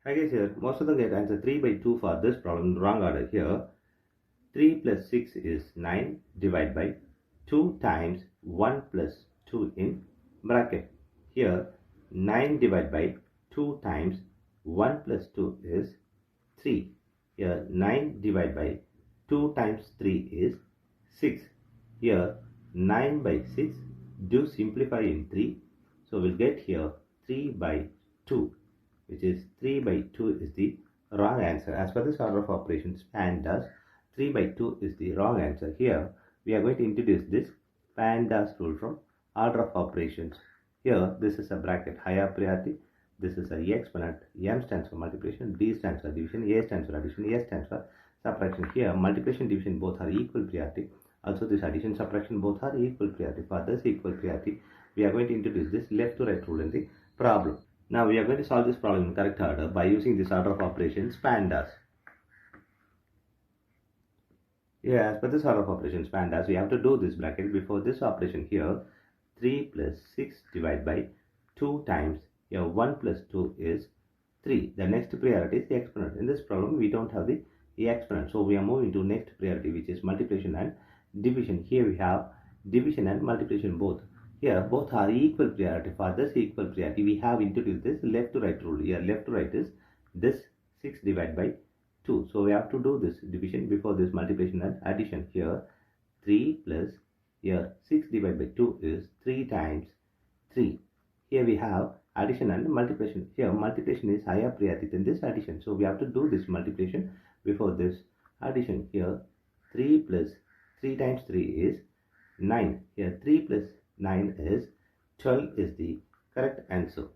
I guess here most of them get answer 3 by 2 for this problem. Wrong order here. 3 plus 6 is 9 divided by 2 times 1 plus 2 in bracket. Here 9 divided by 2 times 1 plus 2 is 3. Here 9 divided by 2 times 3 is 6. Here 9 by 6 do simplify in 3. So we'll get here 3 by 2, which is 3 by 2 is the wrong answer. As per this order of operations, PEMDAS, 3 by 2 is the wrong answer. Here we are going to introduce this PEMDAS rule from order of operations. Here this is a bracket, higher priority. This is a exponent. M stands for multiplication, D stands for division, A stands for addition, S stands for subtraction. Here multiplication, division both are equal priority. Also this addition, subtraction both are equal priority. For this equal priority, we are going to introduce this left to right rule in the problem. Now we are going to solve this problem in correct order by using this order of operations PEMDAS. Yeah, as per this order of operations PEMDAS, we have to do this bracket before this operation here. 3 plus 6 divided by 2 times here 1 plus 2 is 3. The next priority is the exponent. In this problem we don't have the exponent, so we are moving to next priority, which is multiplication and division. Here we have division and multiplication both. Here both are equal priority. For this equal priority we have introduced this left to right rule. Here left to right is this 6 divided by 2. So we have to do this division before this multiplication and addition. Here 3 plus here 6 divided by 2 is 3 times 3. Here we have addition and multiplication. Here multiplication is higher priority than this addition. So we have to do this multiplication before this addition. Here 3 plus 3 times 3 is 9. Here 3 plus 9 is 12 is the correct answer.